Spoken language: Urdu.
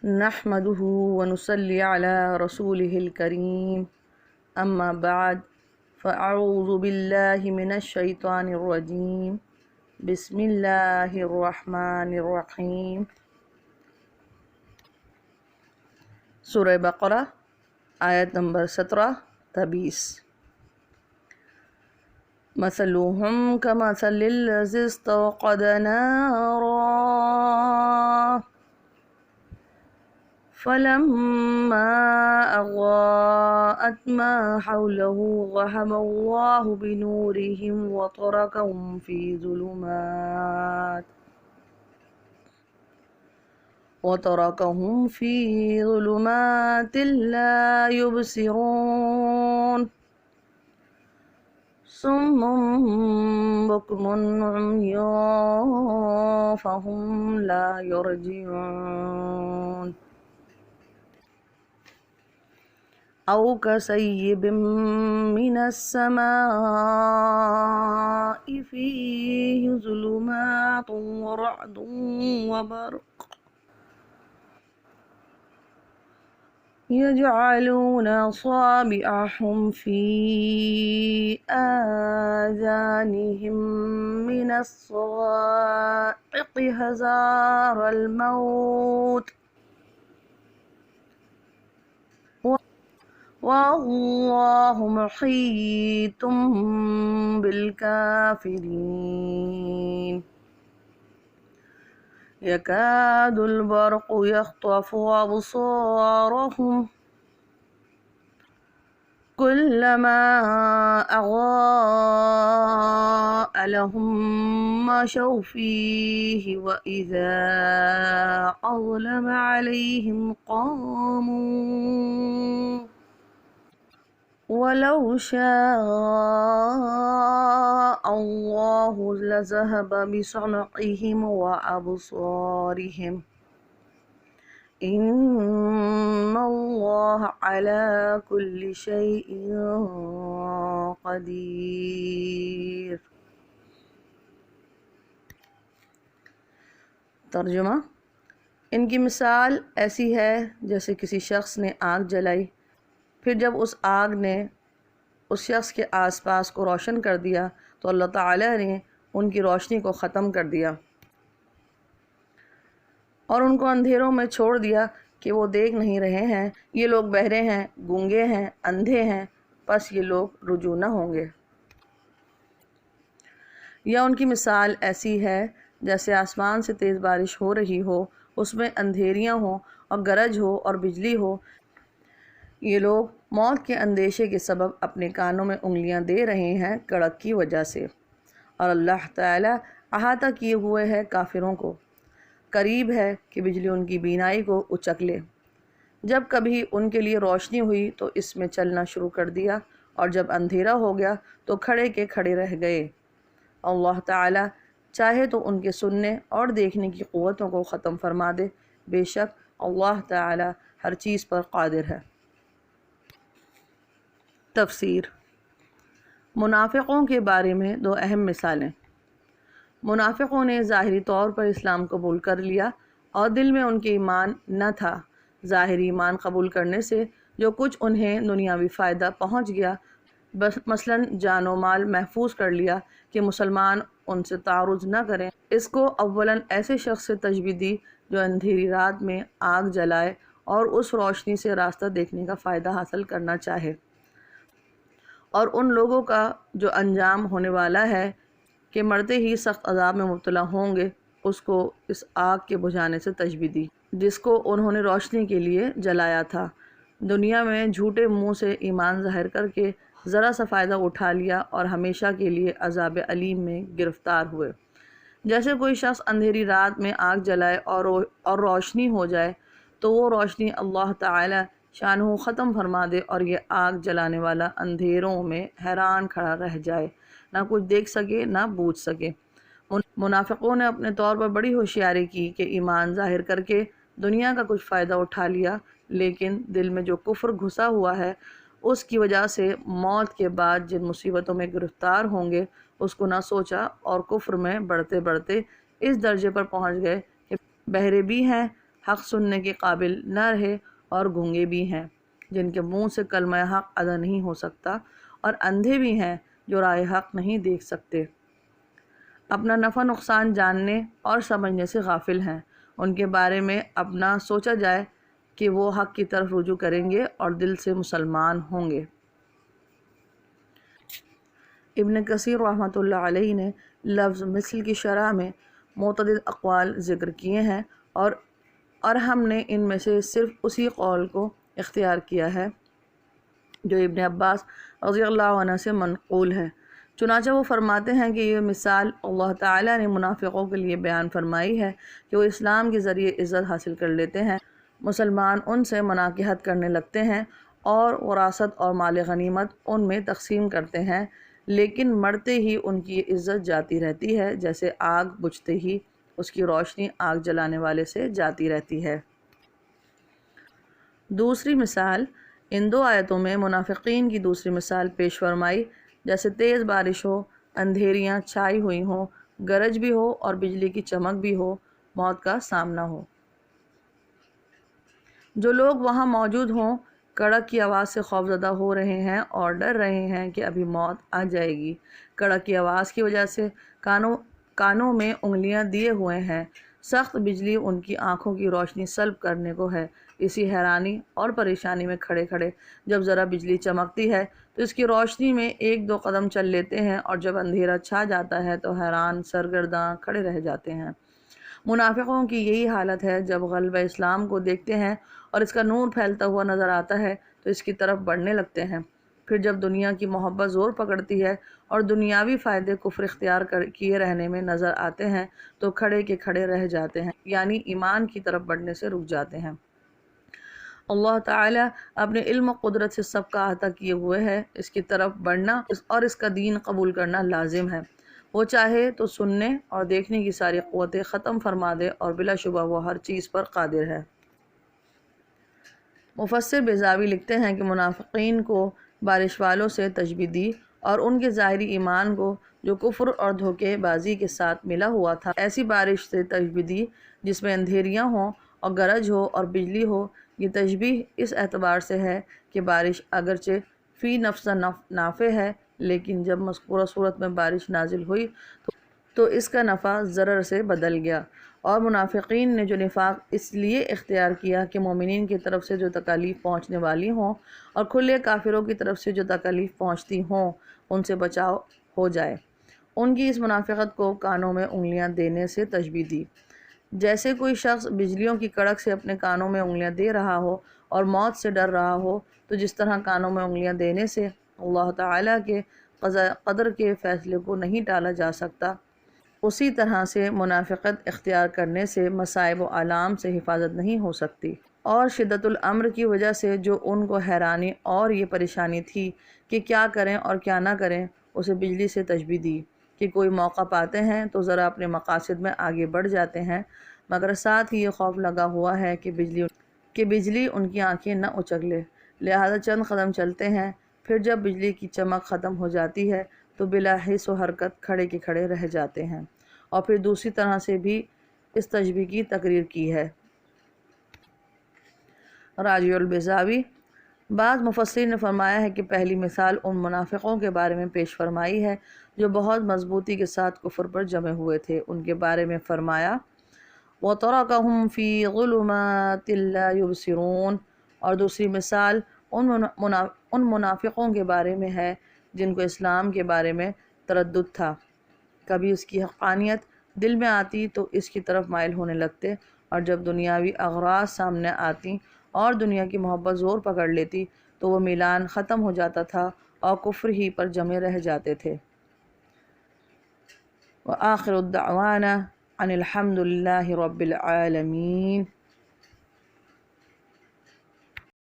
نحمده ونصلي على رسوله الكريم أما بعد فأعوذ بالله من الشيطان الرجيم بسم الله الرحمن الرحیم۔ سورہ بقرہ آیت نمبر 17 تا 20۔ مثلهم كمثل الذي استوقد نارا فلما أضاءت ما حوله ذهب الله بنورهم وتركهم في ظلمات لا يبصرون صم بكم عمي فهم لا يرجعون أو كصيب من السماء فيه ظلمات ورعد وبرق يجعلون أصابعهم في آذانهم من الصواعق حذر الموت والله محيط بالكافرين يكاد البرق يخطف أبصارهم كلما أضاء لهم مشوا فيه وإذا أظلم عليهم قاموا ولو شاء الله لذهب بسمعهم وأبصارهم إن الله على كل شيء قدیر۔ ترجمہ: ان کی مثال ایسی ہے جیسے کسی شخص نے آگ جلائی، پھر جب اس آگ نے اس شخص کے آس پاس کو روشن کر دیا تو اللہ تعالیٰ نے ان کی روشنی کو ختم کر دیا اور ان کو اندھیروں میں چھوڑ دیا کہ وہ دیکھ نہیں رہے ہیں۔ یہ لوگ بہرے ہیں، گونگے ہیں، اندھے ہیں، پس یہ لوگ رجوع نہ ہوں گے۔ یا ان کی مثال ایسی ہے جیسے آسمان سے تیز بارش ہو رہی ہو، اس میں اندھیریاں ہوں اور گرج ہو اور بجلی ہو۔ یہ لوگ موت کے اندیشے کے سبب اپنے کانوں میں انگلیاں دے رہے ہیں کڑک کی وجہ سے، اور اللہ تعالیٰ احاطہ کیے ہوئے ہے کافروں کو، قریب ہے کہ بجلی ان کی بینائی کو اچک لے۔ جب کبھی ان کے لیے روشنی ہوئی تو اس میں چلنا شروع کر دیا، اور جب اندھیرا ہو گیا تو کھڑے کے کھڑے رہ گئے۔ اللہ تعالیٰ چاہے تو ان کے سننے اور دیکھنے کی قوتوں کو ختم فرما دے، بے شک اللہ تعالیٰ ہر چیز پر قادر ہے۔ تفسیر: منافقوں کے بارے میں دو اہم مثالیں۔ منافقوں نے ظاہری طور پر اسلام قبول کر لیا اور دل میں ان کے ایمان نہ تھا۔ ظاہری ایمان قبول کرنے سے جو کچھ انہیں دنیاوی فائدہ پہنچ گیا، مثلاً جان و مال محفوظ کر لیا کہ مسلمان ان سے تعرض نہ کریں، اس کو اولاً ایسے شخص سے تشبیہ دی جو اندھیری رات میں آگ جلائے اور اس روشنی سے راستہ دیکھنے کا فائدہ حاصل کرنا چاہے، اور ان لوگوں کا جو انجام ہونے والا ہے کہ مرتے ہی سخت عذاب میں مبتلا ہوں گے، اس کو اس آگ کے بجھانے سے تشبیہ دی جس کو انہوں نے روشنی کے لیے جلایا تھا۔ دنیا میں جھوٹے منہ سے ایمان ظاہر کر کے ذرا سا فائدہ اٹھا لیا اور ہمیشہ کے لیے عذاب علیم میں گرفتار ہوئے۔ جیسے کوئی شخص اندھیری رات میں آگ جلائے اور روشنی ہو جائے تو وہ روشنی اللہ تعالی شانہ ختم فرما دے اور یہ آگ جلانے والا اندھیروں میں حیران کھڑا رہ جائے، نہ کچھ دیکھ سکے نہ بوجھ سکے۔ منافقوں نے اپنے طور پر بڑی ہوشیاری کی کہ ایمان ظاہر کر کے دنیا کا کچھ فائدہ اٹھا لیا، لیکن دل میں جو کفر گھسا ہوا ہے اس کی وجہ سے موت کے بعد جن مصیبتوں میں گرفتار ہوں گے اس کو نہ سوچا، اور کفر میں بڑھتے بڑھتے اس درجے پر پہنچ گئے کہ بہرے بھی ہیں، حق سننے کے قابل نہ رہے اور گونگے بھی ہیں جن کے منہ سے کلمہ حق ادا نہیں ہو سکتا، اور اندھے بھی ہیں جو راہ حق نہیں دیکھ سکتے۔ اپنا نفع نقصان جاننے اور سمجھنے سے غافل ہیں، ان کے بارے میں اپنا سوچا جائے کہ وہ حق کی طرف رجوع کریں گے اور دل سے مسلمان ہوں گے۔ ابن کثیر رحمۃ اللہ علیہ نے لفظ مثل کی شرح میں متعدد اقوال ذکر کیے ہیں اور ہم نے ان میں سے صرف اسی قول کو اختیار کیا ہے جو ابن عباس رضی اللہ عنہ سے منقول ہے۔ چنانچہ وہ فرماتے ہیں کہ یہ مثال اللہ تعالیٰ نے منافقوں کے لیے بیان فرمائی ہے کہ وہ اسلام کے ذریعے عزت حاصل کر لیتے ہیں، مسلمان ان سے مناکحت کرنے لگتے ہیں اور وراثت اور مال غنیمت ان میں تقسیم کرتے ہیں، لیکن مرتے ہی ان کی عزت جاتی رہتی ہے جیسے آگ بجھتے ہی اس کی روشنی آگ جلانے والے سے جاتی رہتی ہے۔ دوسری مثال، ان دو آیتوں میں منافقین کی دوسری مثال پیش فرمائی جیسے تیز بارش ہو، اندھیریاں چھائی ہوئی ہوں، گرج بھی ہو اور بجلی کی چمک بھی ہو، موت کا سامنا ہو۔ جو لوگ وہاں موجود ہوں کڑک کی آواز سے خوفزدہ ہو رہے ہیں اور ڈر رہے ہیں کہ ابھی موت آ جائے گی۔ کڑک کی آواز کی وجہ سے کانوں میں انگلیاں دیے ہوئے ہیں، سخت بجلی ان کی آنکھوں کی روشنی سلب کرنے کو ہے۔ اسی حیرانی اور پریشانی میں کھڑے کھڑے جب ذرا بجلی چمکتی ہے تو اس کی روشنی میں ایک دو قدم چل لیتے ہیں، اور جب اندھیرا چھا جاتا ہے تو حیران سرگرداں کھڑے رہ جاتے ہیں۔ منافقوں کی یہی حالت ہے۔ جب غلبہ اسلام کو دیکھتے ہیں اور اس کا نور پھیلتا ہوا نظر آتا ہے تو اس کی طرف بڑھنے لگتے ہیں، پھر جب دنیا کی محبت زور پکڑتی ہے اور دنیاوی فائدے کفر اختیار کیے رہنے میں نظر آتے ہیں تو کھڑے کے کھڑے رہ جاتے ہیں، یعنی ایمان کی طرف بڑھنے سے رک جاتے ہیں۔ اللہ تعالیٰ اپنے علم و قدرت سے سب کا احاطہ کیے ہوئے ہے، اس کی طرف بڑھنا اور اس کا دین قبول کرنا لازم ہے۔ وہ چاہے تو سننے اور دیکھنے کی ساری قوتیں ختم فرما دے اور بلا شبہ وہ ہر چیز پر قادر ہے۔ مفسر بیضاوی لکھتے ہیں کہ منافقین کو بارش والوں سے تشبیہ دی اور ان کے ظاہری ایمان کو جو کفر اور دھوکے بازی کے ساتھ ملا ہوا تھا ایسی بارش سے تشبیہ دی جس میں اندھیریاں ہوں اور گرج ہو اور بجلی ہو۔ یہ تشبیہ اس اعتبار سے ہے کہ بارش اگرچہ فی نفس نافع ہے، لیکن جب مذکورہ صورت میں بارش نازل ہوئی تو اس کا نفع ضرر سے بدل گیا، اور منافقین نے جو نفاق اس لیے اختیار کیا کہ مومنین کی طرف سے جو تکالیف پہنچنے والی ہوں اور کھلے کافروں کی طرف سے جو تکالیف پہنچتی ہوں ان سے بچاؤ ہو جائے، ان کی اس منافقت کو کانوں میں انگلیاں دینے سے تشبیہ دی۔ جیسے کوئی شخص بجلیوں کی کڑک سے اپنے کانوں میں انگلیاں دے رہا ہو اور موت سے ڈر رہا ہو، تو جس طرح کانوں میں انگلیاں دینے سے اللہ تعالیٰ کے قدر کے فیصلے کو نہیں ٹالا جا سکتا، اسی طرح سے منافقت اختیار کرنے سے مصائب و آلام سے حفاظت نہیں ہو سکتی۔ اور شدت الامر کی وجہ سے جو ان کو حیرانی اور یہ پریشانی تھی کہ کیا کریں اور کیا نہ کریں، اسے بجلی سے تشبیہ دی کہ کوئی موقع پاتے ہیں تو ذرا اپنے مقاصد میں آگے بڑھ جاتے ہیں، مگر ساتھ ہی یہ خوف لگا ہوا ہے کہ بجلی ان کی آنکھیں نہ اچک لے، لہذا چند قدم چلتے ہیں، پھر جب بجلی کی چمک ختم ہو جاتی ہے تو بلا حس و حرکت کھڑے کے کھڑے رہ جاتے ہیں۔ اور پھر دوسری طرح سے بھی اس تشبیہ کی تقریر کی ہے۔ راجع البیضاوی، بعض مفسرین نے فرمایا ہے کہ پہلی مثال ان منافقوں کے بارے میں پیش فرمائی ہے جو بہت مضبوطی کے ساتھ کفر پر جمے ہوئے تھے۔ ان کے بارے میں فرمایا وَتَرَكَهُمْ فِي ظُلُمَاتٍ لَا يُبْصِرُونَ، اور دوسری مثال ان منافقوں کے بارے میں ہے جن کو اسلام کے بارے میں تردد تھا، کبھی اس کی حقانیت دل میں آتی تو اس کی طرف مائل ہونے لگتے، اور جب دنیاوی اغراض سامنے آتی اور دنیا کی محبت زور پکڑ لیتی تو وہ میلان ختم ہو جاتا تھا اور کفر ہی پر جمے رہ جاتے تھے۔ وآخر الدعوانا ان الحمد للہ رب العالمین۔